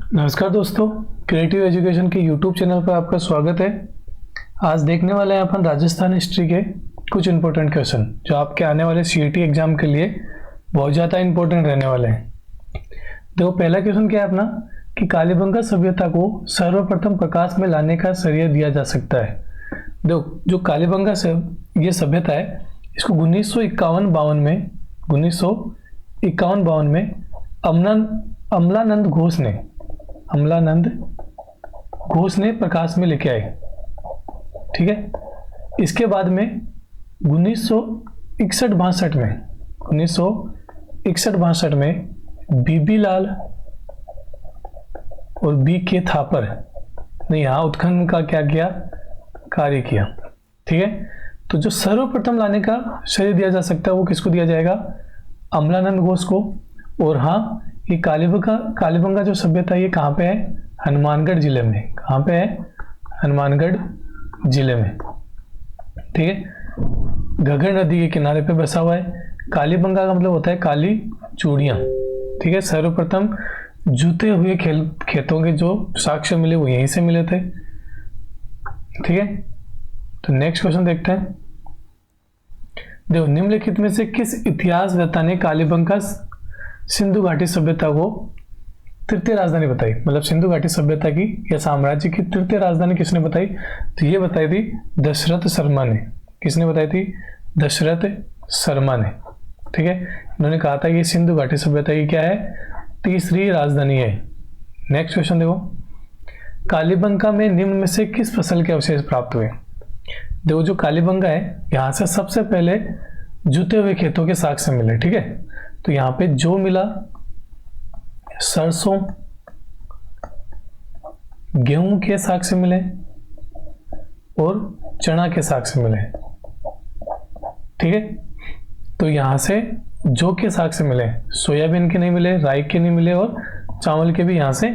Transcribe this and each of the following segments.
नमस्कार दोस्तों, creative education के यूट्यूब चैनल पर आपका स्वागत है। आज देखने वाले हैं अपन राजस्थान हिस्ट्री के कुछ इंपॉर्टेंट क्वेश्चन जो आपके आने वाले सीईटी एग्जाम के लिए बहुत ज़्यादा इंपॉर्टेंट रहने वाले हैं। देखो, पहला क्वेश्चन क्या है अपना कि कालीबंगा सभ्यता को सर्वप्रथम प्रकाश में लाने का श्रेय दिया जा सकता है। देखो, जो कालीबंगा से ये सभ्यता है, इसको 1951-52 में अमलानंद घोष ने प्रकाश में लेके आए। ठीक है। इसके बाद में 1961-62 में बीबी लाल और बी.के. थापर ने यहाँ उत्खनन का क्या किया, कार्य किया। ठीक है। तो जो सर्वप्रथम लाने का श्रेय दिया जा सकता है वो किसको दिया जाएगा, अमलानंद घोष को। और हाँ, ये कालीबंगा जो सभ्यता है ये कहाँ पे है, हनुमानगढ़ जिले में। कहाँ पे है, हनुमानगढ़ जिले में। ठीक है। घग्गर नदी के किनारे पे बसा हुआ है। कालीबंगा का मतलब होता है काली चूड़ियाँ। ठीक है। सर्वप्रथम जूते हुए खेतों के जो साक्ष्य मिले वो यहीं से मिले थे। ठीक है। तो नेक्स्ट क्वेश्चन देखते हैं। देखो, निम्नलिखित में से किस इतिहासवेत्ता ने कालीबंगा सिंधु घाटी सभ्यता को तृतीय राजधानी बताई। मतलब सिंधु घाटी सभ्यता की या साम्राज्य की तृतीय राजधानी किसने बताई, तो ये बताई थी दशरथ शर्मा ने। किसने बताई थी, दशरथ शर्मा ने। ठीक है। इन्होंने कहा था कि सिंधु घाटी सभ्यता की क्या है, तीसरी राजधानी है। नेक्स्ट क्वेश्चन देखो, कालीबंगा में निम्न में से किस फसल के अवशेष प्राप्त हुए। देखो, जो कालीबंगा है यहाँ से सबसे पहले जुते हुए खेतों के साक्ष्य मिले। ठीक है। तो यहाँ पे जो मिला, सरसों, गेहूं के साक्ष्य मिले और चना के साक्ष्य मिले। ठीक है। तो यहाँ से जो के साक्ष्य मिले, सोयाबीन के नहीं मिले, राई के नहीं मिले और चावल के भी यहाँ से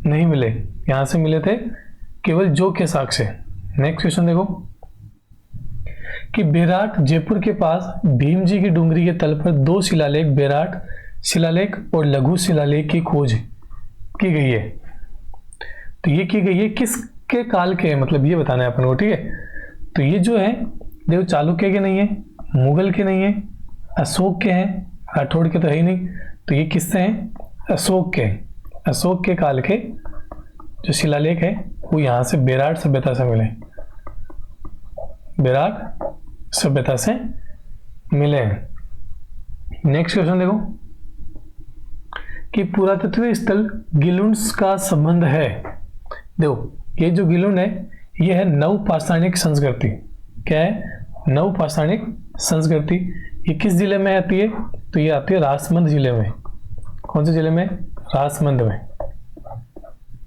नहीं मिले। यहाँ से मिले थे केवल जो के साक्ष्य। नेक्स्ट क्वेश्चन देखो कि बेराट जयपुर के पास भीम जी की डूंगरी के तल पर दो शिलालेख, बेराट शिलालेख और लघु शिलालेख की खोज की गई है। तो ये की गई है किसके काल के, मतलब ये बताना है अपन को। ठीक है। तो ये जो है, देखो, चालुक्य के नहीं है, मुगल के नहीं है, अशोक के हैं, राठौड़ के तो है ही नहीं। तो ये किससे हैं, अशोक के। अशोक के काल के जो शिलालेख है वो यहाँ से बेराट सभ्यता से मिले, बेराट सभ्यता से मिले हैं। नेक्स्ट क्वेश्चन देखो कि पुरातत्व स्थल गिलुंड्स का संबंध है। देखो, ये जो गिलुंड है ये है नवपाषाणिक संस्कृति। क्या है, नवपाषाणिक संस्कृति। ये किस जिले में आती है, तो ये आती है राजसमंद जिले में। कौन से जिले में, राजसमंद में।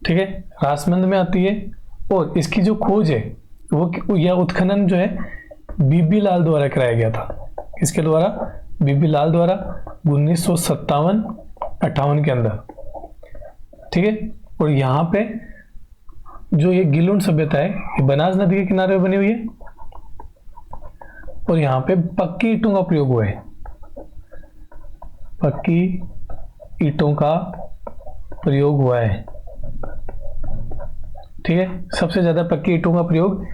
ठीक है, राजसमंद में आती है। और इसकी जो खोज है वो यह उत्खनन जो है बीबी लाल द्वारा कराया गया था। इसके द्वारा, बीबी लाल द्वारा 1957-58 के अंदर। ठीक है। और यहाँ पे जो ये गिलुंड सभ्यता है ये बनास नदी के किनारे बनी हुई है और यहाँ पे पक्की ईंटों का प्रयोग हुआ है। पक्की ईंटों का प्रयोग हुआ है। ठीक है। सबसे ज्यादा पक्की ईंटों का प्रयोग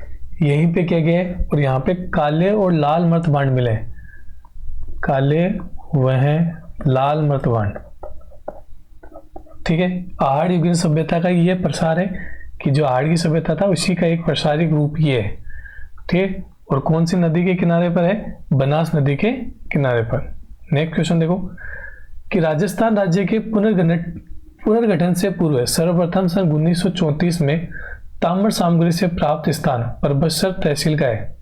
यहीं पे किया गया है। और यहाँ पे काले और लाल मर्तबांड मिले, काले वह लाल मर्तबांड। ठीक है। आहड़ युगीन सभ्यता का ये प्रसार है कि जो आहड़ की सभ्यता था उसी का एक प्रसारिक रूप ये है। ठीक है। और कौन सी नदी के किनारे पर है, बनास नदी के किनारे पर। नेक्स्ट क्वेश्चन देखो कि राजस्थान राज्य के पुनर्गठन से पूर्व सर्वप्रथम सन 1934 में ताम्र सामग्री से प्राप्त स्थान परबतसर तहसील का है।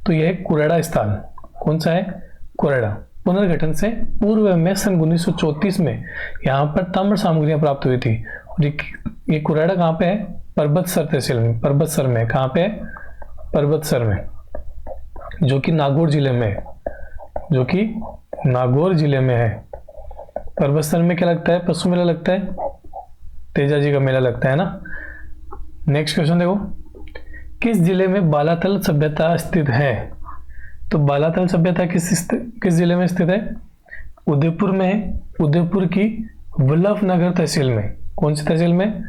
तो यह कुरेड़ा स्थान। कौन सा है, कुरेड़ा। पुनर्गठन से पूर्व में सन 1934 में यहाँ पर ताम्र सामग्रियां प्राप्त हुई थी। और ये कुरेड़ा कहाँ पे है, परबतसर तहसील में। परबतसर में कहाँ पे है, परबतसर में, जो कि नागौर जिले में है। जो कि नागौर जिले में है। परबतसर में क्या लगता है, पशु मेला लगता है, तेजा जी का मेला लगता है ना। नेक्स्ट क्वेश्चन देखो, किस जिले में बालातल सभ्यता स्थित है। तो बालातल सभ्यता किस जिले में स्थित है, उदयपुर में है। उदयपुर की वल्लभनगर तहसील में। कौन सी तहसील में?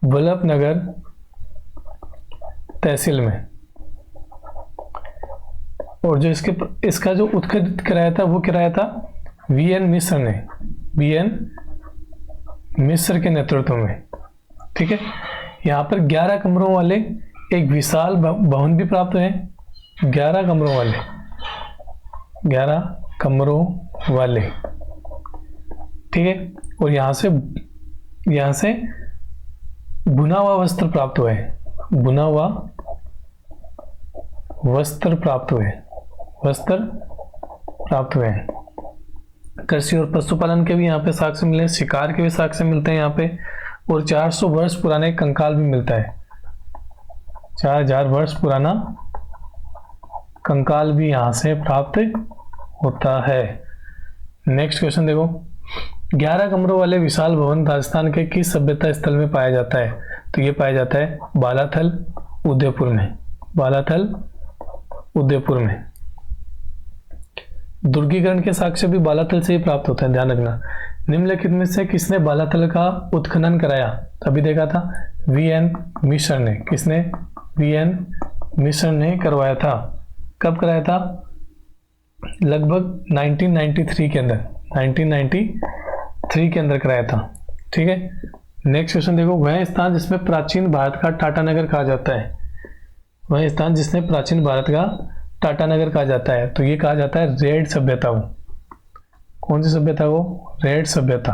वल्लभनगर तहसील में। और जो इसका जो उत्खनन कराया था वो कराया था वीएन मिश्र ने, वीएन मिश्र के नेतृत्व में। ठीक है, यहाँ पर 11 कमरों वाले एक विशाल भवन भी प्राप्त हुए। 11 कमरों वाले, 11 कमरों वाले। ठीक है, और यहाँ से बुना हुआ वस्त्र प्राप्त हुए, बुना हुआ वस्त्र प्राप्त हुए, वस्त्र प्राप्त हुए हैं। कृषि और पशुपालन के भी यहाँ पे साक्ष्य मिले, शिकार के भी साक्ष्य मिलते हैं यहाँ पे, और 400 वर्ष पुराने कंकाल भी मिलता है। 4000 वर्ष पुराना कंकाल भी यहाँ से प्राप्त होता है। नेक्स्ट क्वेश्चन देखो, 11 कमरों वाले विशाल भवन राजस्थान के किस सभ्यता स्थल में पाया जाता है? तो ये पाया जाता है बालाथल उदयपुर में, बालाथल उदयपुर में। दुर्गीकरण के साक्ष्य भी बालाथल से ही प्राप्त होते हैं, ध्यान रखना। निम्नलिखित में से किसने बालाथल का उत्खनन कराया? अभी देखा था वीएन मिश्र ने। किसने? वीएन मिश्र ने करवाया था। कब कराया था? लगभग 1993 के अंदर, 1993 के अंदर कराया था। ठीक है, नेक्स्ट क्वेश्चन देखो, वह स्थान जिसमें प्राचीन भारत का टाटानगर कहा जाता है, वह स्थान जिसने प्राचीन भारत का टाटानगर कहा जाता है, तो ये कहा जाता है रेड सभ्यता। वो कौन सी सभ्यता? वो रेड सभ्यता।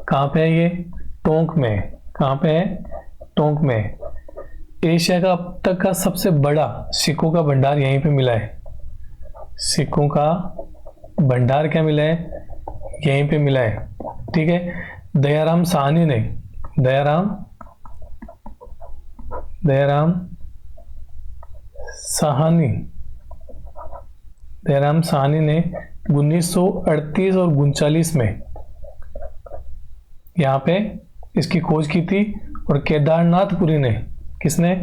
कहाँ पे है ये? टोंक में। कहाँ पे है? टोंक में। एशिया का अब तक का सबसे बड़ा सिक्कों का भंडार यहीं पे मिला है। सिक्कों का भंडार क्या मिला है? यहीं पे मिला है। ठीक है, दयाराम साहनी ने, दयाराम साहनी ने 1938 और 39 में यहाँ पे इसकी खोज की थी। और केदारनाथपुरी ने, किसने?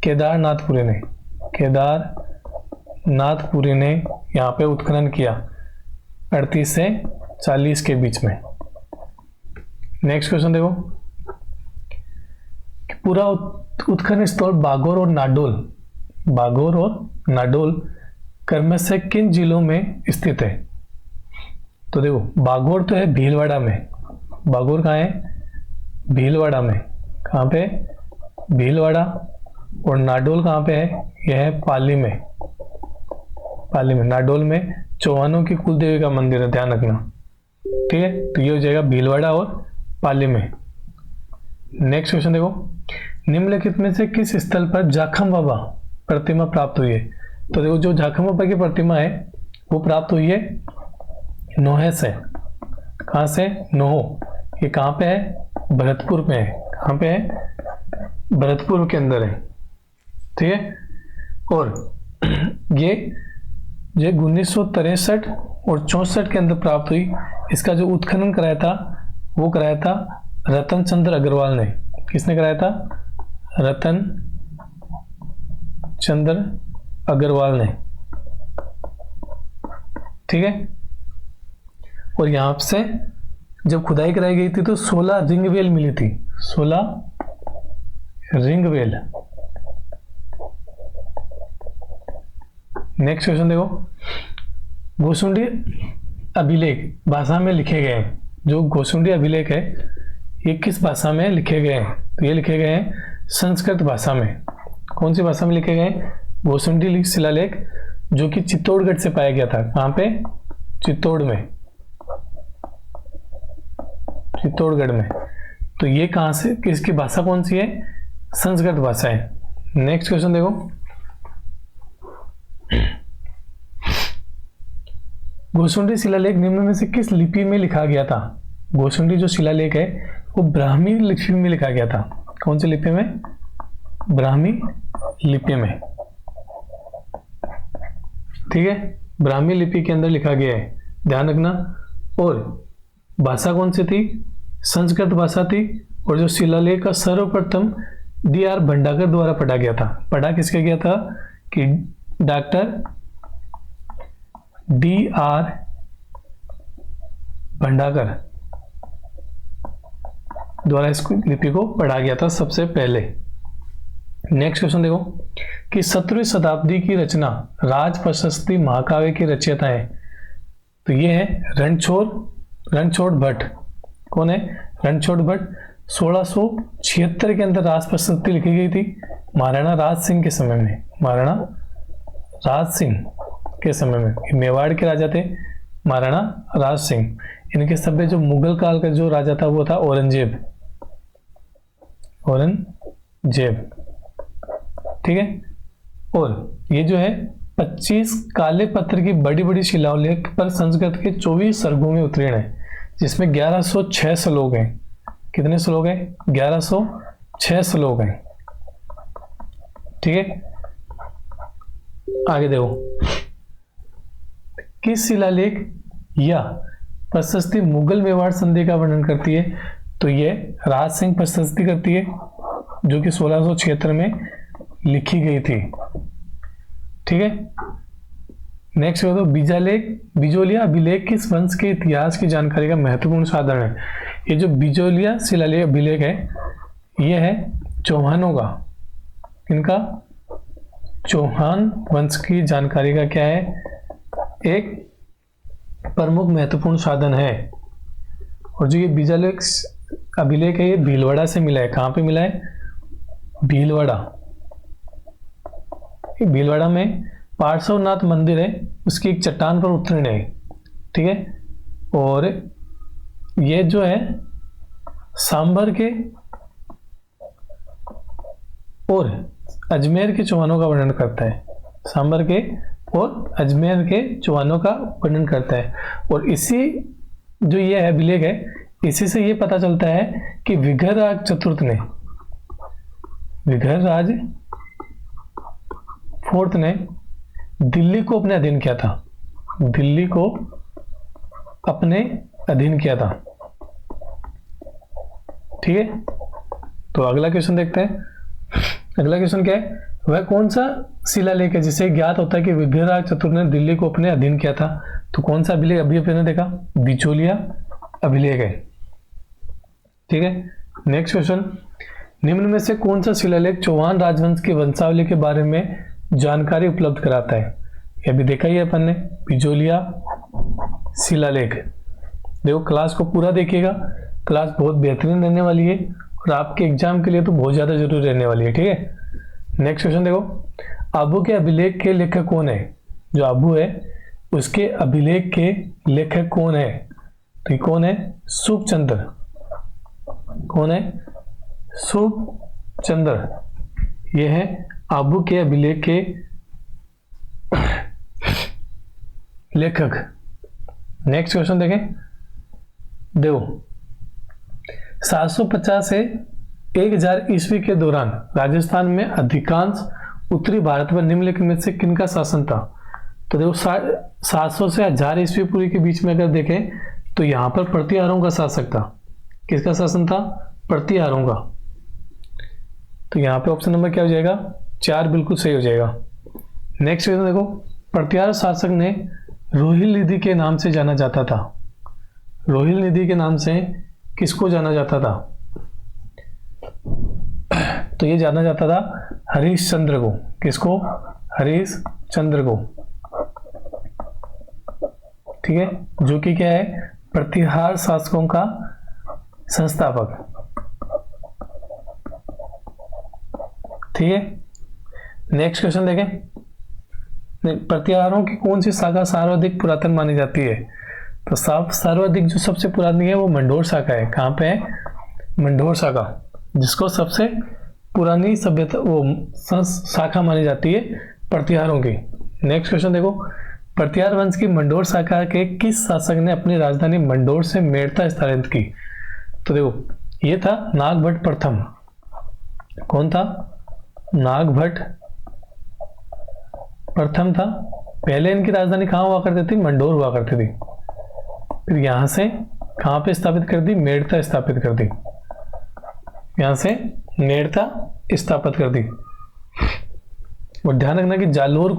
केदारनाथपुरी ने यहाँ पे उत्खनन किया 38 से 40 के बीच में। नेक्स्ट क्वेश्चन देखो, पूरा उत्खनन स्थल बागोर और नाडोल क्रम से किन जिलों में स्थित है? तो देखो, बागोर तो है भीलवाड़ा में। बागोर कहाँ है? भीलवाड़ा में। कहाँ पे? भीलवाड़ा। और नाडोल कहाँ पे है? यह है पाली में। नाडोल में चौहानों की कुल देवी का मंदिर है, ध्यान रखना। ठीक है, तो ये हो जाएगा भीलवाड़ा और पाली में। नेक्स्ट क्वेश्चन देखो, निम्नलिखित में से किस स्थल पर जाखम बाबा प्रतिमा प्राप्त हुई है? तो देखो, जो जाखम बाबा की प्रतिमा है वो प्राप्त हुई है नोहे से। कहाँ से? नोहो। ये कहाँ पे है? भरतपुर में है। कहाँ पे है? भरतपुर के अंदर है। ठीक है, और ये 1963 और 64 के अंदर प्राप्त हुई। इसका जो उत्खनन कराया था वो कराया था रतन चंद्र अग्रवाल ने। किसने कराया था? रतन चंद्र अग्रवाल ने। ठीक है, और यहां से जब खुदाई कराई गई थी तो 16 रिंगवेल मिली थी। 16 रिंगवेल। नेक्स्ट क्वेश्चन देखो, गोसुंडी अभिलेख भाषा में लिखे गए हैं। जो गोसुंडी अभिलेख है ये किस भाषा में लिखे गए हैं? तो ये लिखे गए हैं संस्कृत भाषा में। कौन सी भाषा में लिखे गए? गोसुंडी शिलालेख, जो कि चित्तौड़गढ़ से पाया गया था। कहाँ पे? चित्तौड़ में, चित्तौड़गढ़ में। तो ये कहाँ से, किसकी भाषा कौन सी है? संस्कृत भाषा है। नेक्स्ट क्वेश्चन देखो, गोसुंडी शिलालेख निम्न में से किस लिपि में लिखा गया था? गोसुंडी जो शिलालेख है वो ब्राह्मी लिपि में लिखा गया था। कौन सी लिपि में? ब्राह्मी लिपि में। ठीक है, ब्राह्मी लिपि के अंदर लिखा गया है, ध्यान रखना। और भाषा कौन सी थी? संस्कृत भाषा थी। और जो शिलालेख का सर्वप्रथम D.R. भंडाकर द्वारा पढ़ा गया था। पढ़ा किसके गया था? कि डॉक्टर D.R. भंडाकर द्वारा इस लिपि को पढ़ा गया था सबसे पहले। नेक्स्ट क्वेश्चन देखो कि 17वीं शताब्दी की रचना राज प्रशस्ति महाकाव्य की रचयिता है। तो ये है रणछोड़ भट्ट। कौन है? रणछोड़ भट्ट। 1676 के अंदर राज प्रशस्ति लिखी गई थी महाराणा राज सिंह के समय में। महाराणा राज सिंह के समय में, मेवाड़ के राजा थे महाराणा राज सिंह। इनके सभ्य जो मुगल काल का जो राजा था वो था औरंगजेब। ठीक है। और ये जो है 25 काले पत्थर की बड़ी बड़ी शिलालेख पर संस्कृत के 24 सर्गों में उत्तीर्ण है, जिसमें 1106 श्लोक हैं। कितने श्लोक हैं? 1106 श्लोक हैं। ठीक है। आगे देखो, किस शिलालेख या प्रशस्ति मुगल मेवाड़ संधि का वर्णन करती है? तो ये राज सिंह प्रशस्ति करती है, जो कि 1676 में लिखी गई थी। ठीक है। नेक्स्ट देखो, बिजोलिया अभिलेख किस वंश के इतिहास की जानकारी का महत्वपूर्ण साधन है? ये जो बिजोलिया शिलालेख अभिलेख है, ये है चौहानों का। इनका चौहान वंश की जानकारी का क्या है? एक प्रमुख महत्वपूर्ण साधन है। और जो ये बिजोलिया अभिलेख है, ये भीलवाड़ा से मिला है। कहाँ पे मिला है? भीलवाड़ा। भीलवाड़ा में पार्श्वनाथ मंदिर है, उसकी एक चट्टान पर उत्तीर्ण है। ठीक है। और ये जो है सांबर के और अजमेर के चौहानों का वर्णन करता है। सांबर के और अजमेर के चौहानों का वर्णन करता है। और इसी जो ये है अभिलेख है, इसी से ये पता चलता है कि विग्रहराज चतुर्थ ने, विग्रहराज फोर्थ ने दिल्ली को अपने अधीन किया था। दिल्ली को अपने अधीन किया था। ठीक है। तो अगला क्वेश्चन देखते हैं। अगला क्वेश्चन क्या है? वह कौन सा शिलालेख है जिसे ज्ञात होता है कि विग्रहराज चतुर्थ ने दिल्ली को अपने अधीन किया था? तो कौन सा अभिलेख? अभी आपने देखा, बिचौलिया अभिलेख है। ठीक है। नेक्स्ट क्वेश्चन, निम्न में से कौन सा शिलालेख चौहान राजवंश की वंशावली के बारे में जानकारी उपलब्ध कराता है? ये भी देखा ही है अपन ने, बिचौलिया शिलालेख। देखो क्लास को पूरा देखिएगा, क्लास बहुत बेहतरीन रहने वाली है और आपके एग्जाम के लिए तो बहुत ज्यादा जरूरी रहने वाली है। ठीक है। नेक्स्ट क्वेश्चन देखो, आबू के अभिलेख के लेखक कौन है? जो आबू है उसके अभिलेख के लेखक कौन है? तो कौन है? सुखचंद्र। कौन है? सुखचंद्र। ये है आबू के अभिलेख के लेखक। नेक्स्ट क्वेश्चन देखें। देखो 750 से 1000 ईस्वी के दौरान राजस्थान में अधिकांश उत्तरी भारत पर निम्नलिखित में से किनका शासन था? तो देखो 700 से 1000 ईस्वी पूर्व के बीच में अगर देखें तो यहां पर प्रतिहारों का शासक था। किसका शासन था? प्रतिहारों का। तो यहां पे ऑप्शन नंबर क्या हो जाएगा? 4 बिल्कुल सही हो जाएगा। नेक्स्ट क्वेश्चन देखो, प्रतिहार शासक ने रोहिल निधि के नाम से जाना जाता था। रोहिल निधि के नाम से किसको जाना जाता था? तो ये जाना जाता था हरिश्चंद्र को। किसको? हरिश्चंद्र को। ठीक है। जो कि क्या है? प्रतिहार शासकों का संस्थापक। ठीक है। नेक्स्ट क्वेश्चन देखें। प्रतिहारों की कौन सी शाखा सर्वाधिक पुरातन मानी जाती है? तो सर्वाधिक जो सबसे पुरानी है वो मंडोर शाखा है। कहाँ पे है? मंडोर शाखा, जिसको सबसे पुरानी सभ्यता वो शाखा मानी जाती है प्रतिहारों की। नेक्स्ट क्वेश्चन देखो, प्रतिहार वंश की मंडोर शाखा के किस शासक ने अपनी राजधानी मंडोर से मेड़ता स्थानांतरित की? तो देखो ये था नागभट्ट प्रथम। कौन था? नागभट्ट प्रथम था। पहले इनकी राजधानी कहाँ हुआ करती थी? मंडोर हुआ करती थी। फिर यहां से कहां पे स्थापित कर दी? मेड़ता स्थापित कर दी। यहां से मेड़ता स्थापित कर दी। और ध्यान रखना कि जालोर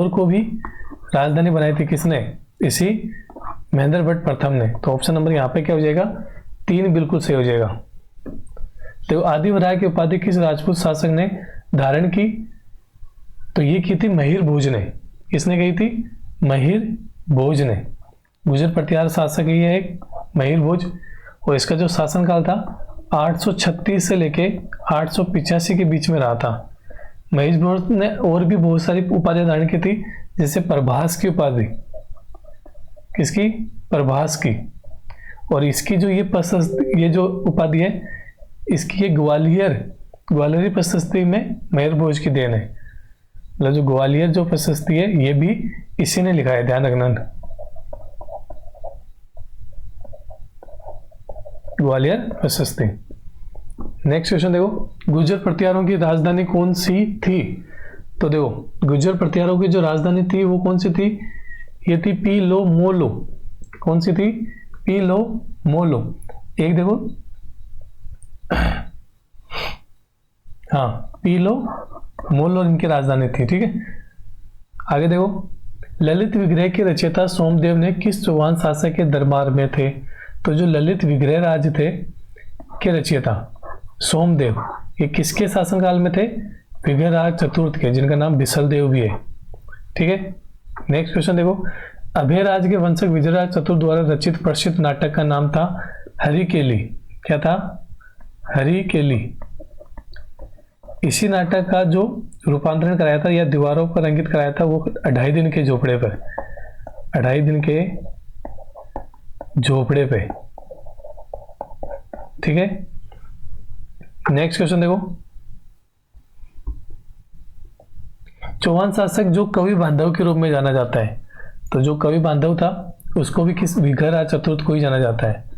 को भी राजधानी बनाई थी किसने? इसी महेंद्र भट्ट प्रथम ने। तो ऑप्शन नंबर यहाँ पे क्या हो जाएगा? 3 बिल्कुल सही हो जाएगा। तो आदिवराय की उपाधि किस राजपूत शासक ने धारण की? तो ये की थी महिर भोज ने। किसने कही थी? महिर भोज ने। गुजर प्रतिहार शासक ही है एक महिर भोज, और इसका जो शासनकाल था 836 से लेके 885 के बीच में रहा था। महिर भोज ने और भी बहुत सारी उपाधियां धारण की थी, जैसे प्रभास की उपाधि। किसकी? प्रभास की। और इसकी जो ये जो उपाधि है, इसकी ये ग्वालियरी प्रशस्ति में महिर भोज की देन है। मतलब जो ग्वालियर जो प्रशस्ति है ये भी इसी ने लिखा है, ध्यान रखना। ग्वालियर प्रशस्ति। नेक्स्ट क्वेश्चन देखो, गुर्जर प्रतिहारों की राजधानी कौन सी थी? तो देखो गुर्जर प्रतिहारों की जो राजधानी थी वो कौन सी थी? ये थी पीलो मोलो। कौन सी थी? पीलो मोलो। एक देखो, हाँ पीलो मोलो इनकी राजधानी थी। ठीक है, आगे देखो, ललित विग्रह के रचयिता सोमदेव ने किस चौहान शासक के दरबार में थे? तो जो ललित विग्रह राज थे के रचयिता सोमदेव, ये किसके शासनकाल में थे? विग्रहराज चतुर्थ के, जिनका नाम बिसल देव भी है। ठीक है, नेक्स्ट क्वेश्चन देखो, अभयराज के वंशक विजयराज चतुर्थ द्वारा रचित प्रसिद्ध नाटक का नाम था हरिकेली। क्या था? हरिकेली। इसी नाटक का जो रूपांतरण कराया था या दीवारों पर अंकित कराया था वो 2.5 दिन के झोपड़े पर, 2.5 दिन के झोपड़े पे। ठीक है, नेक्स्ट क्वेश्चन देखो, चौहान शासक जो कवि बांधव के रूप में जाना जाता है, तो जो कवि बांधव था उसको भी किस? विग्रहराज चतुर्थ को ही जाना जाता है,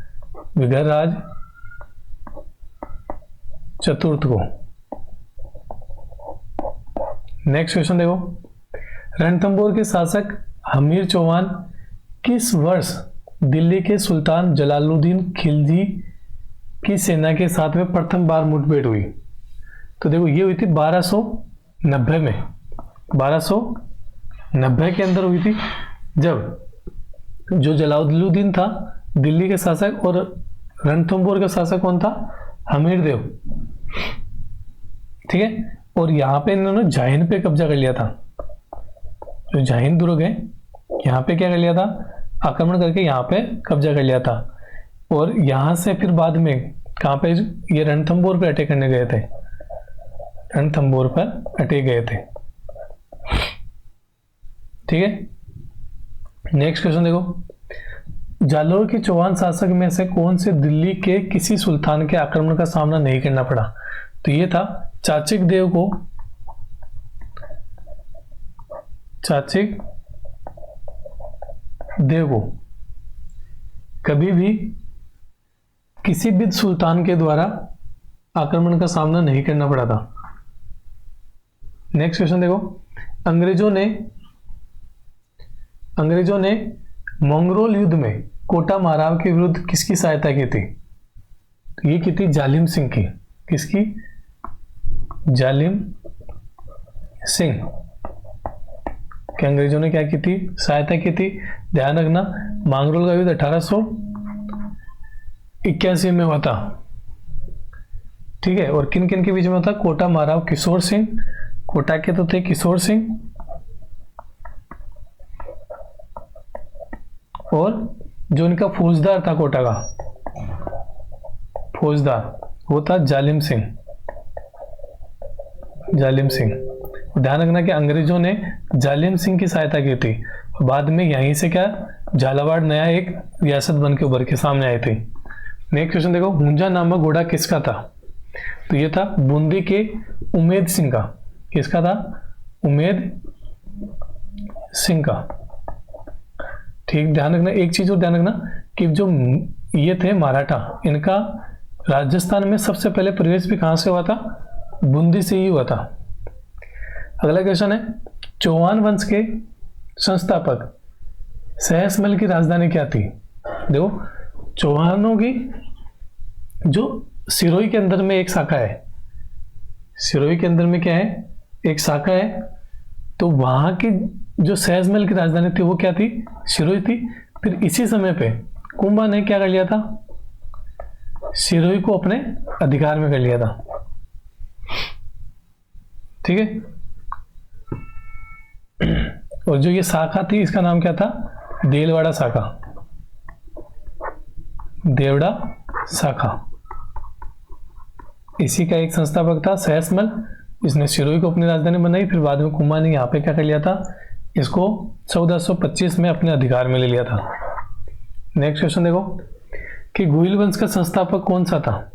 विग्रहराज चतुर्थ को। नेक्स्ट क्वेश्चन देखो, रणथंभौर के शासक हमीर चौहान किस वर्ष दिल्ली के सुल्तान जलालुद्दीन खिलजी की सेना के साथ में प्रथम बार मुठभेड़ हुई? तो देखो ये हुई थी 1290 में, 1290 के अंदर हुई थी, जब जो जलालुद्दीन था दिल्ली के शासक और रणथंभौर का शासक कौन था? हमीर देव। ठीक है, और यहाँ पे इन्होंने जाहिन पे कब्जा कर लिया था। जो जाहिन दुर्ग है यहाँ पे क्या कर लिया था? आक्रमण करके यहाँ पे कब्जा कर लिया था। और यहाँ से फिर बाद में कहाँ पे? ये रणथंभौर पे अटैक करने गए थे, रणथंभौर पर अटैक गए थे। ठीक है, नेक्स्ट क्वेश्चन देखो, जालोर के चौहान शासक में से कौन से दिल्ली के किसी सुल्तान के आक्रमण का सामना नहीं करना पड़ा? तो ये था चाचिक देव को, चाचिक देव को कभी भी किसी भी सुल्तान के द्वारा आक्रमण का सामना नहीं करना पड़ा था। नेक्स्ट क्वेश्चन देखो, अंग्रेजों ने मंगरोल युद्ध में कोटा माराव के विरुद्ध किसकी सहायता की थी? तो ये की थी जालिम सिंह की। किसकी? जालिम सिंह के अंग्रेजों ने क्या की थी? सहायता की थी। ध्यान रखना, मंगरोल का युद्ध 1881 में हुआ था। ठीक है, और किन किन के बीच में होता? कोटा माराव किशोर सिंह, कोटा के तो थे किशोर सिंह, और जो इनका फौजदार था कोटा का फौजदार, वो था जालिम सिंह। जालिम सिंह। ध्यान रखना कि अंग्रेजों ने जालिम सिंह की सहायता की थी। बाद में यहीं से क्या झालावाड़ नया एक रियासत बन के उभर के सामने आई थी। नेक्स्ट क्वेश्चन देखो, हुंजा नामक घोड़ा किसका था? तो ये था बूंदी के उमेद सिंह का। किसका था? उमेद सिंह का। ठीक, ध्यान रखना एक चीज और ध्यान रखना कि जो ये थे मराठा, इनका राजस्थान में सबसे पहले प्रवेश भी कहां से हुआ था? बूंदी से ही हुआ था। अगला क्वेश्चन है, चौहान वंश के संस्थापक सहसमल की राजधानी क्या थी? देखो, चौहानों की जो सिरोही के अंदर में एक शाखा है, सिरोही के अंदर में क्या है? एक शाखा है। तो वहां की जो सहसमल की राजधानी थी वो क्या थी? सिरोही थी। फिर इसी समय पे कुंभा ने क्या कर लिया था? सिरोही को अपने अधिकार में कर लिया था। ठीक है, और जो ये शाखा थी इसका नाम क्या था? देलवाड़ा शाखा, देवड़ा शाखा। इसी का एक संस्थापक था सहसमल, इसने सिरोही को अपनी राजधानी बनाई। फिर बाद में कुमार ने यहाँ पे क्या कर लिया था? इसको 1425 में अपने अधिकार में ले लिया था। नेक्स्ट क्वेश्चन देखो कि गुहिल वंश का संस्थापक कौन सा था?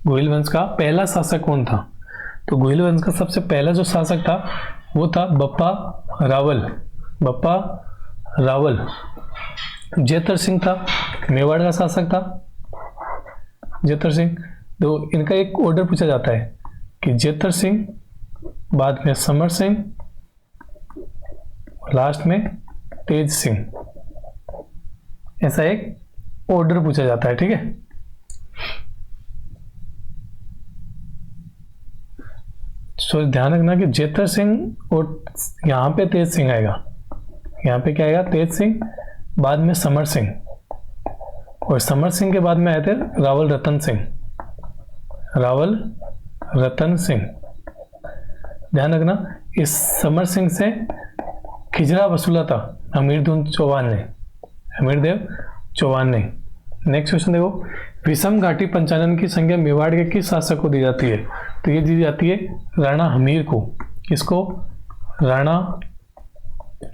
गुहिल वंश का पहला शासक कौन था? तो गुहिल वंश का सबसे पहला जो शासक था वो था बप्पा रावल। बप्पा रावल जेतर सिंह था, मेवाड़ का शासक था जेतर सिंह। तो इनका एक ऑर्डर पूछा जाता है कि जेतर सिंह, बाद में समर सिंह, लास्ट में तेज सिंह, ऐसा एक ऑर्डर पूछा जाता है। ठीक है, तो ध्यान रखना कि जेतर सिंह और यहाँ पे तेज सिंह आएगा। यहाँ पे क्या आएगा? तेज सिंह, बाद में समर सिंह, और समर सिंह के बाद में आए थे रावल रतन सिंह। रावल रतन सिंह, ध्यान रखना, इस समर सिंह से खिजरा वसूला था हमीरदेव चौहान ने, हमीरदेव चौहान ने। नेक्स्ट क्वेश्चन देखो, विषम घाटी पंचानन की संज्ञा मेवाड़ के किस शासक को दी जाती है? तो ये दी जाती है राणा हमीर को। किसको? राणा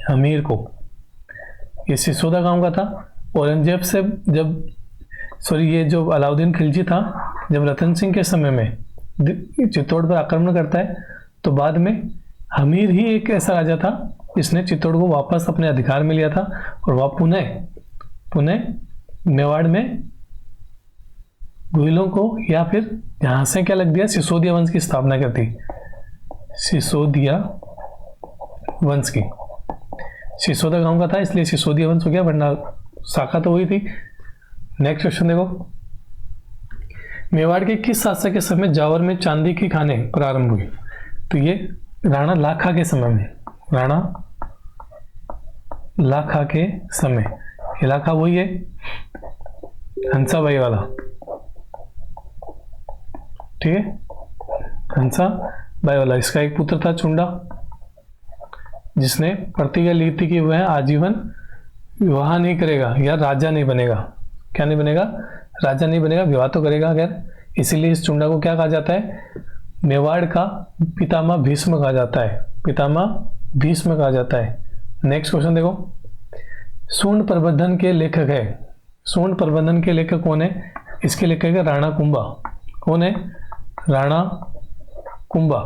हमीर को। ये सिसोदा गांव का था। औरंगजेब से ये जो अलाउद्दीन खिलजी था, जब रतन सिंह के समय में चित्तौड़ पर आक्रमण करता है, तो बाद में हमीर ही एक ऐसा राजा था जिसने चित्तौड़ को वापस अपने अधिकार में लिया था और वह पुनः मेवाड़ में गुहिलों को, या फिर यहां से क्या लग दिया, सिसोदिया वंश की स्थापना कर दी। सिसोदिया वंश की, सिसोदा गांव का था इसलिए सिसोदिया वंश हो गया, वरना शाखा तो हुई थी। नेक्स्ट क्वेश्चन देखो, मेवाड़ के किस शासक के समय जावर में चांदी की खानें प्रारंभ हुई? तो ये राणा लाखा के समय में, राणा लाखा के समय। इलाका वही है हंसाबाई वाला, ठीक है, हंसाबाई वाला। इसका एक पुत्र था चुंडा, जिसने प्रतिज्ञा ली थी कि वह आजीवन विवाह नहीं करेगा या राजा नहीं बनेगा। क्या नहीं बनेगा? राजा नहीं बनेगा, विवाह तो करेगा अगर। इसीलिए इस चुंडा को क्या कहा जाता है? मेवाड़ का पितामह भीष्म कहा जाता है, पितामह भीष्म कहा जाता है। नेक्स्ट क्वेश्चन देखो, सूर्ण प्रबंधन के लेखक है। सूर्ण प्रबंधन के लेखक कौन है? इसके लेखक है राणा कुंभा। कौन है? राणा कुंभा।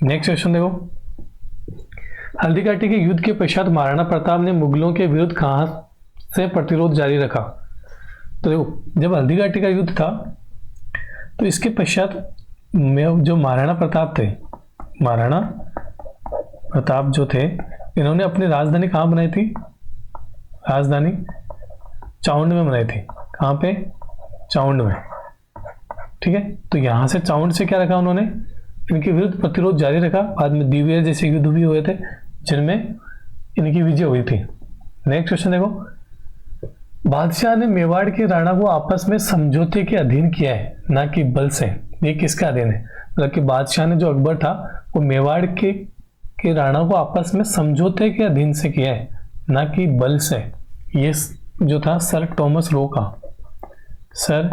नेक्स्ट क्वेश्चन देखो, हल्दी घाटी के युद्ध के पश्चात महाराणा प्रताप ने मुगलों के विरुद्ध कहां से प्रतिरोध जारी रखा? तो देखो, जब हल्दी घाटी का युद्ध था तो इसके पश्चात जो महाराणा प्रताप थे, महाराणा प्रताप जो थे, इन्होंने अपनी राजधानी कहाँ बनाई थी? राजधानी चाउंड में बनाई थी। कहाँ पे? चाउंड में। ठीक है, तो यहां से चाउंड से क्या रखा उन्होंने? इनके विरुद्ध प्रतिरोध जारी रखा। बाद में दिव्य जैसे युद्ध भी हुए थे जिनमें इनकी विजय हुई थी। नेक्स्ट क्वेश्चन देखो, बादशाह ने मेवाड़ के राणा को आपस में समझौते के अधीन किया है, ना कि बल से। ये किसका अधीन है? मतलब कि बादशाह ने, जो अकबर था, वो मेवाड़ के राणा को आपस में समझौते के अधीन से किया है, ना कि बल से। ये जो था सर टॉमस रो का, सर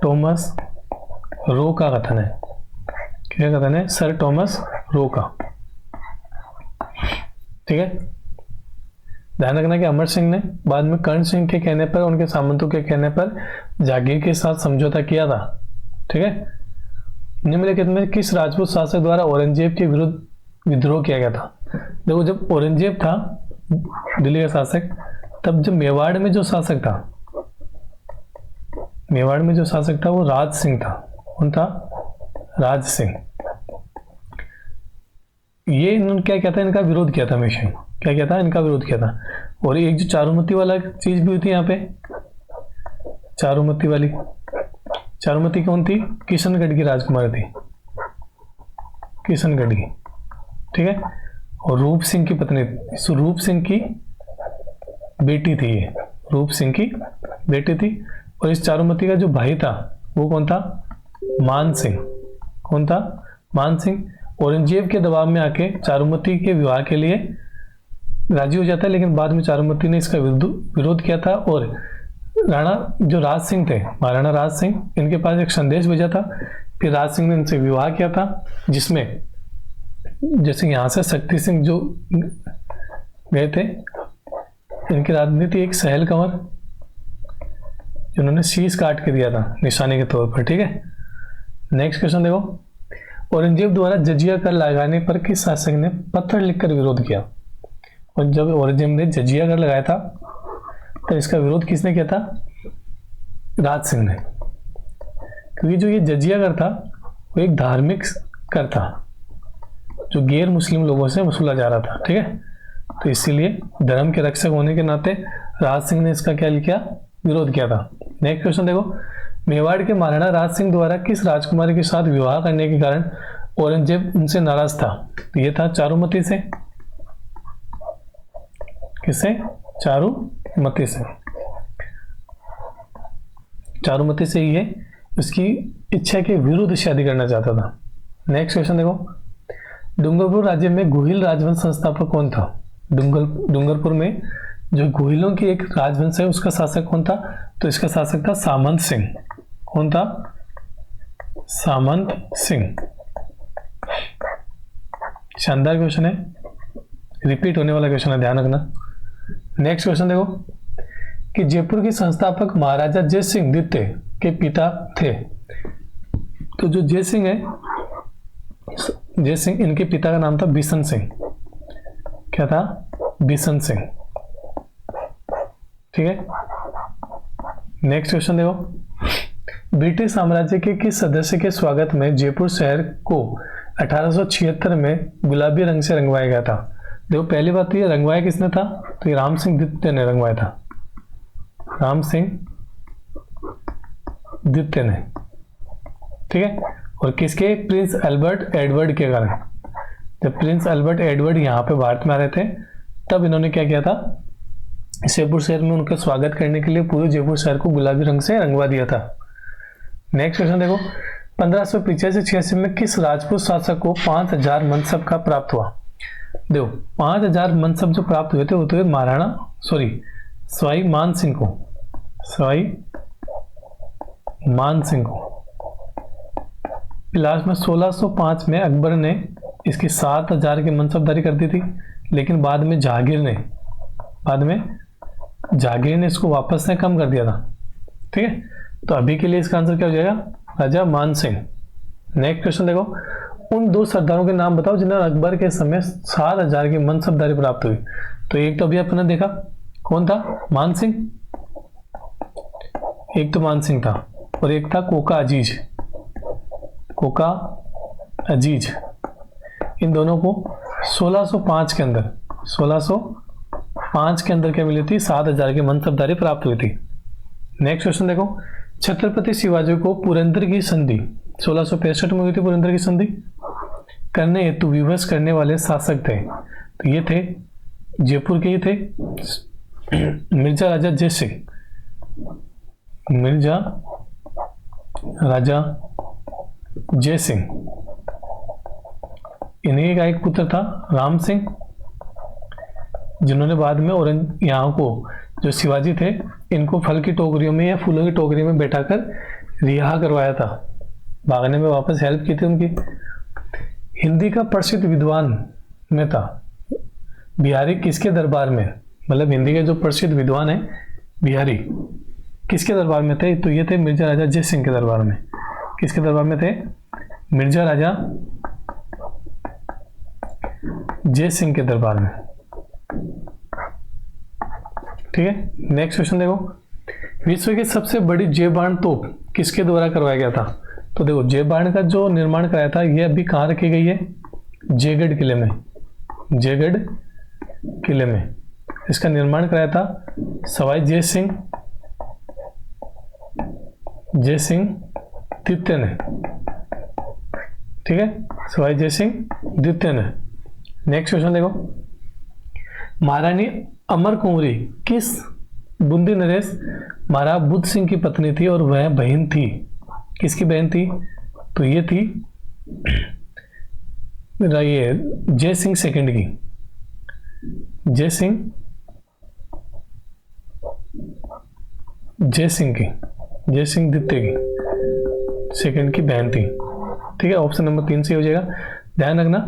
टॉमस रो का कथन है। क्या कथन है? सर टॉमस रो का। ठीक है, ध्यान रखना कि अमर सिंह ने बाद में कर्ण सिंह के कहने पर, उनके सामंतों के कहने पर जागीर के साथ समझौता किया था। ठीक है, निम्नलिखित में किस राजपूत शासक द्वारा औरंगजेब के विरुद्ध विद्रोह किया गया था? देखो, जब औरंगजेब था दिल्ली का शासक, तब जब मेवाड़ में जो शासक था, मेवाड़ में जो शासक था वो राज सिंह था। कौन था? राज सिंह। ये इन्होंने क्या कहता है, इनका विरोध किया था हमेशा। क्या कहता है? इनका विरोध किया था। और एक जो चारुमती वाला चीज भी हुई थी यहाँ पे, चारुमती वाली, चारुमती कौन थी? किशनगढ़ की राजकुमारी थी, किशनगढ़ की। ठीक है, और रूप सिंह की पत्नी, रूप सिंह की बेटी थी ये, रूप सिंह की बेटी थी। और इस चारुमती का जो भाई था वो कौन था? मान सिंह। कौन था? मान सिंह। औरंगजेब के दबाव में आके चारुमती के विवाह के लिए राजी हो जाता है, लेकिन बाद में चारुमती ने इसका विरोध किया था और राणा जो राज सिंह थे, महाराणा राज सिंह, इनके पास एक संदेश भेजा था। फिर राज सिंह ने इनसे विवाह किया था, जिसमें जैसे यहाँ से शक्ति सिंह जो गए थे, इनकी राजनीति एक सहल कंवर जिन्होंने शीश काट के दिया था निशाने के तौर पर। ठीक है, नेक्स्ट क्वेश्चन देखो। औरंगजेब द्वारा जजिया कर लगाने पर किस शासक ने पत्र लिखकर विरोध किया? और जब औरंगजेब ने जजिया कर लगाया था तो इसका विरोध किसने किया था? राज सिंह ने। क्योंकि जो ये जजिया कर था वो एक धार्मिक कर था जो गैर मुस्लिम लोगों से वसूला जा रहा था। ठीक है, तो इसीलिए धर्म के रक्षक होने के नाते राज सिंह ने इसका क्या किया? विरोध किया था। नेक्स्ट क्वेश्चन देखो। मेवाड़ के महाराणा राज सिंह द्वारा किस राजकुमारी के साथ विवाह करने के कारण औरंगजेब उनसे नाराज था? तो ये था चारुमती से। किससे? चारुमती से। चारुमती से ये उसकी इच्छा के विरुद्ध शादी करना चाहता था। नेक्स्ट क्वेश्चन देखो। डूंगरपुर राज्य में गोहिल राजवंश संस्थापक कौन था? डूंगरपुर में जो गोहिलों की एक राजवंश है उसका शासक कौन था? तो इसका शासक था सामंत सिंह। कौन था? सामंत सिंह। शानदार क्वेश्चन है, रिपीट होने वाला क्वेश्चन है, ध्यान रखना। नेक्स्ट क्वेश्चन देखो कि जयपुर के संस्थापक महाराजा जय सिंह द्वितीय के पिता थे। तो जो जय सिंह है, जय सिंह, इनके पिता का नाम था बिशन सिंह। क्या था? बिशन सिंह। ठीक है, नेक्स्ट क्वेश्चन देखो। ब्रिटिश साम्राज्य के किस सदस्य के स्वागत में जयपुर शहर को 1876 में गुलाबी रंग से रंगवाया गया था? देखो, पहली बात तो ये रंगवाया किसने था? तो ये राम सिंह द्वितीय ने रंगवाया था। राम सिंह द्वितीय ने। ठीक है, और किसके? प्रिंस अल्बर्ट एडवर्ड के कारण। जब प्रिंस अल्बर्ट एडवर्ड यहाँ पे भारत में आ रहे थे तब इन्होंने क्या किया था? जयपुर शहर में उनका स्वागत करने के लिए पूरे जयपुर शहर को गुलाबी रंग से रंगवा दिया था। नेक्स्ट क्वेश्चन देखो। 1585-86 में किस राजपूत शासक को 5000 मनसब का प्राप्त हुआ? देखो, 5000 मनसब जो प्राप्त हुए थे वो तो सवाई मान सिंह को। सवाई मान सिंह को। लास्ट में 1605 में अकबर ने इसकी 7000 की मनसबदारी कर दी थी, लेकिन बाद में जहांगीर ने इसको वापस से कम कर दिया था। ठीक है, तो अभी के लिए इसका आंसर क्या हो जाएगा? राजा मान सिंह। नेक्स्ट क्वेश्चन देखो। उन दो सरदारों के नाम बताओ जिन्हें अकबर के समय 7000 की मनसबदारी प्राप्त हुई। तो एक तो अभी अपने देखा, कौन था? मान सिंह। एक तो मान सिंह था और एक था कोका अजीज। इन दोनों को 1605 के अंदर क्या मिली थी? 7000 की मनसबदारी प्राप्त हुई थी। नेक्स्ट क्वेश्चन देखो। छत्रपति शिवाजी को पुरंदर की संधि 1665 में हुई थी। पुरंदर की संधि करने हेतु विवश करने वाले शासक थे। तो ये थे जयपुर के, ये थे मिर्जा राजा जय सिंह। मिर्जा राजा जय सिंह, इन्हीं का एक पुत्र था राम सिंह, जिन्होंने बाद में यहाँ को जो शिवाजी थे इनको फल की टोकरियों में या फूलों की टोकरी में बैठाकर रिहा करवाया था, भागने में वापस हेल्प की थी उनकी। हिंदी का प्रसिद्ध विद्वान नेता बिहारी किसके दरबार में? मतलब हिंदी के जो प्रसिद्ध विद्वान है बिहारी किसके दरबार में थे? तो ये थे मिर्जा राजा जय सिंह के दरबार में। किसके दरबार में थे? मिर्जा राजा जय सिंह के दरबार में। ठीक है, नेक्स्ट क्वेश्चन देखो। विश्व की सबसे बड़ी जय बाण तोप किसके द्वारा करवाया गया था? तो देखो, जय बाण का जो निर्माण कराया था ये अभी कहाँ रखी गई है? जयगढ़ किले में। जयगढ़ किले में इसका निर्माण कराया था सवाई जय सिंह द्वितीय ने। ठीक है, सवाई जय सिंह द्वितीय ने। नेक्स्ट क्वेश्चन देखो। महारानी अमर कुंवरी किस बूंदी नरेश महाराज बुद्ध सिंह की पत्नी थी और वह बहन थी, किसकी बहन थी? तो ये थी ये जय सिंह सेकंड की, जय सिंह द्वितीय की सेकंड की बहन थी। ठीक है, ऑप्शन नंबर 3 से हो जाएगा। ध्यान रखना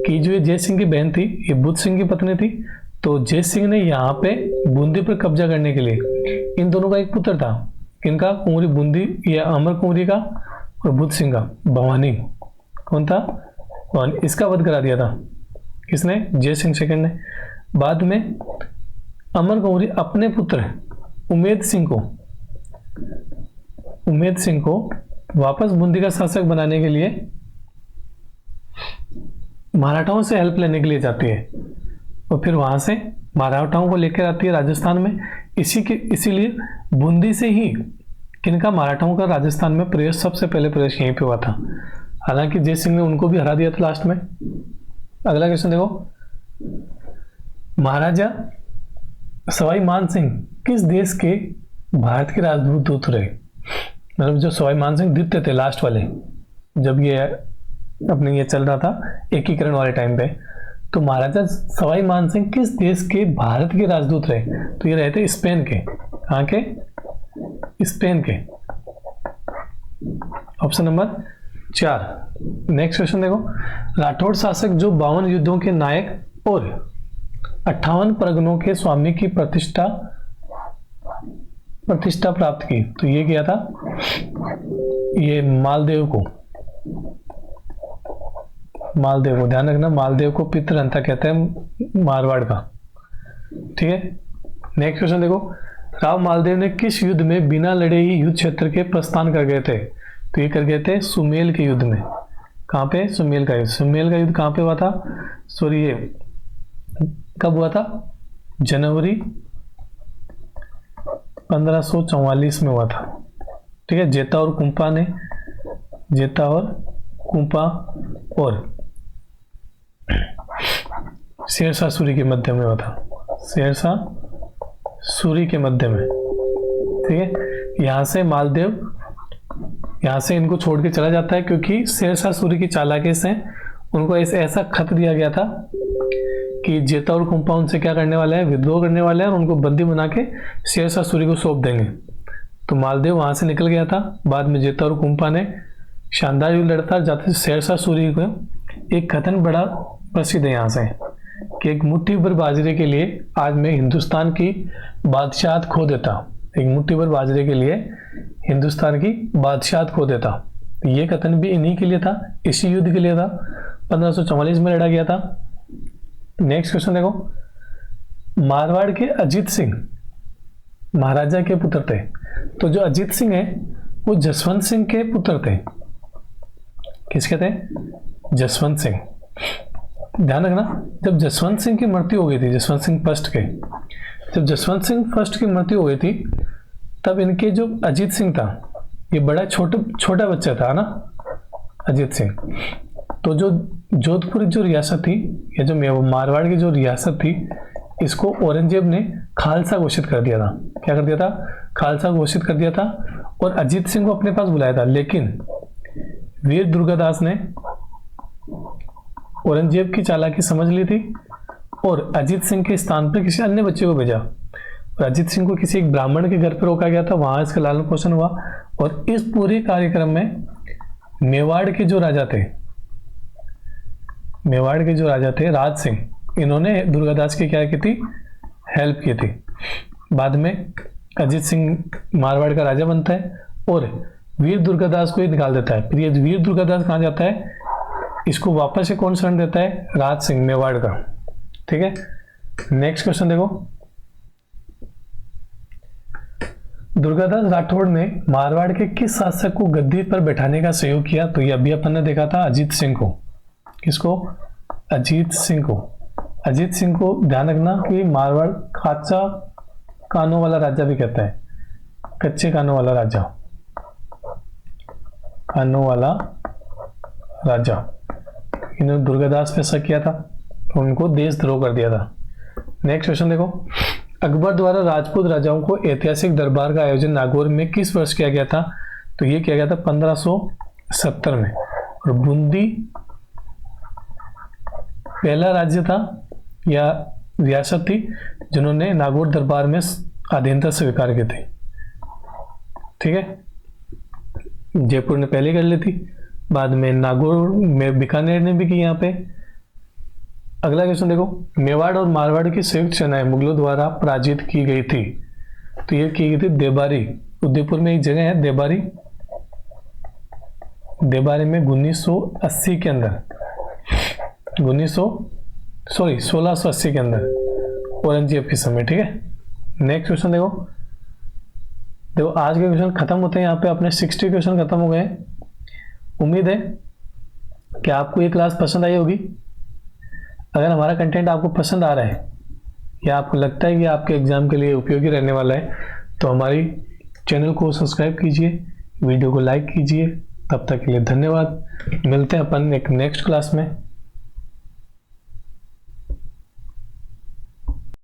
कि जो ये जय सिंह की बहन थी ये बुद्ध सिंह की पत्नी थी। तो जय सिंह ने यहाँ पे बूंदी पर कब्जा करने के लिए इन दोनों का एक पुत्र था, किनका? कुंवरी बूंदी या अमर कुंवरी का और बुद्ध सिंह का, भवानी। कौन था? भवानी। इसका वध करा दिया था किसने? जय सिंह सेकंड ने। बाद में अमर कुंवरी अपने पुत्र उमेद सिंह को वापस बूंदी का शासक बनाने के लिए मराठाओं से हेल्प लेने के लिए जाती है और फिर वहां से मराठाओं को लेकर आती है राजस्थान में। इसीलिए बूंदी से ही किनका? मराठाओं का राजस्थान में प्रवेश, सबसे पहले प्रवेश यहीं पे हुआ था। हालांकि जय सिंह ने उनको भी हरा दिया था लास्ट में। अगला क्वेश्चन देखो, महाराजा सवाई मान सिंह किस देश के भारत के राजदूत रहे? मतलब जो सवाई मान सिंह द्वितीय थे लास्ट वाले, जब ये अपने ये चल रहा था एकीकरण वाले टाइम पे, तो महाराजा सवाई मान सिंह किस देश के भारत के राजदूत रहे? तो ये रहे थे स्पेन के। कहाँ के? स्पेन के। Option number 4। नेक्स्ट क्वेश्चन देखो, राठौड़ शासक जो 52 युद्धों के नायक और 58 परगनों के स्वामी की प्रतिष्ठा प्राप्त की, तो ये क्या था? ये मालदेव को ध्यान रखना, मालदेव को पितृहंता कहते हैं मारवाड़ का। ठीक है, नेक्स्ट क्वेश्चन देखो, राव मालदेव ने किस युद्ध में बिना लड़े ही युद्ध क्षेत्र के प्रस्थान कर गए थे? तो ये कर गए थे सुमेल के युद्ध में। कहाँ पे? सुमेल का युद्ध कहाँ पे हुआ था? सॉरी, ये कब हुआ था? जनवरी 1544 में हुआ था। ठीक है, जेता और कुंपा और शेरशाह सूरी के मध्य में हुआ था। शेरशाह सूरी के मध्य में। ठीक है, यहाँ से मालदेव यहाँ से इनको छोड़ के चला जाता है, क्योंकि शेरशाह सूरी की चालाकी से उनको ऐसा खत दिया गया था कि जेता और कुंपा उनसे क्या करने वाले हैं? विद्रोह करने वाले हैं और उनको बंदी बना के शेरशाह सूरी को सौंप देंगे। तो मालदेव वहां से निकल गया था। बाद में जेता और कुंपा ने शानदार युद्ध लड़ता, जाते शेरशाह सूरी को एक कथन बड़ा प्रसिद्ध है यहाँ से कि एक मुट्ठी भर बाजरे के लिए आज मैं हिंदुस्तान की बादशाहत खो देता। एक मुट्ठी भर बाजरे के लिए हिंदुस्तान की बादशाहत खो देता। ये कथन भी इन्हीं के लिए था, इसी युद्ध के लिए था। 1544 में लड़ा गया था। नेक्स्ट क्वेश्चन देखो, मारवाड़ के अजीत सिंह महाराजा के पुत्र थे। तो जो अजीत सिंह है वो जसवंत सिंह के पुत्र थे। किसके थे? जसवंत सिंह। ध्यान रखना, जब जसवंत सिंह की मृत्यु हो गई थी, जसवंत सिंह फर्स्ट के, जब जसवंत सिंह फर्स्ट की मृत्यु हो गई थी, तब इनके जो अजीत सिंह था, ये बड़ा छोटा बच्चा था ना अजीत सिंह। तो जो जोधपुर जो रियासत थी, या जो मारवाड़ की जो रियासत थी, इसको औरंगजेब ने खालसा घोषित कर दिया था। क्या कर दिया था? खालसा घोषित कर दिया था और अजीत सिंह को अपने पास बुलाया था। लेकिन वीर दुर्गादास ने औरंगजेब की चालाकी समझ ली थी और अजीत सिंह के स्थान पर किसी अन्य बच्चे को भेजा। और अजीत सिंह को किसी एक ब्राह्मण के घर पर रोका गया था, वहां इसका लालन पोषण हुआ। और इस पूरे कार्यक्रम में मेवाड़ के जो राजा थे राज सिंह, इन्होंने दुर्गादास की क्या की थी? हेल्प की थी। बाद में अजीत सिंह मारवाड़ का राजा बनता है और वीर दुर्गादास को ही निकाल देता है। फिर ये वीर दुर्गादास कहाँ जाता है? इसको वापस से कौन शरण देता है? राज सिंह मेवाड़ का। ठीक है, नेक्स्ट क्वेश्चन देखो, दुर्गादास राठौड़ ने मारवाड़ के किस शासक को गद्दी पर बैठाने का सहयोग किया? तो ये अभी अपन ने देखा था अजीत सिंह को। किसको? अजीत सिंह को। अजीत सिंह को ध्यान रखना कि मारवाड़ कच्चा कानों वाला राजा भी कहता है, कच्चे कानों वाला राजा, इन्होंने दुर्गादास पे शक किया था, उनको देशद्रोह कर दिया था। नेक्स्ट क्वेश्चन देखो, अकबर द्वारा राजपूत राजाओं को ऐतिहासिक दरबार का आयोजन नागौर में किस वर्ष किया गया था? तो ये किया गया था 1570 में। और बूंदी पहला राज्य था या रियासत थी जिन्होंने नागौर दरबार में अधीनता स्वीकार की थी। ठीक है, जयपुर ने पहले कर ली थी, बाद में नागौर में बीकानेर ने भी की यहाँ पे। अगला क्वेश्चन देखो, मेवाड़ और मारवाड़ की संयुक्त सेनाएं मुगलों द्वारा पराजित की गई थी। तो ये की गई थी देबारी, उदयपुर में एक जगह है देबारी, देबारी में 1980 के अंदर 1680 के अंदर औरंगजेब के समय। ठीक है, नेक्स्ट क्वेश्चन देखो आज के क्वेश्चन खत्म होते हैं यहाँ पे, अपने 60 क्वेश्चन खत्म हो गए। उम्मीद है कि आपको ये क्लास पसंद आई होगी। अगर हमारा कंटेंट आपको पसंद आ रहा है या आपको लगता है कि आपके एग्जाम के लिए उपयोगी रहने वाला है तो हमारी चैनल को सब्सक्राइब कीजिए, वीडियो को लाइक कीजिए। तब तक के लिए धन्यवाद। मिलते हैं अपन एक नेक्स्ट क्लास में।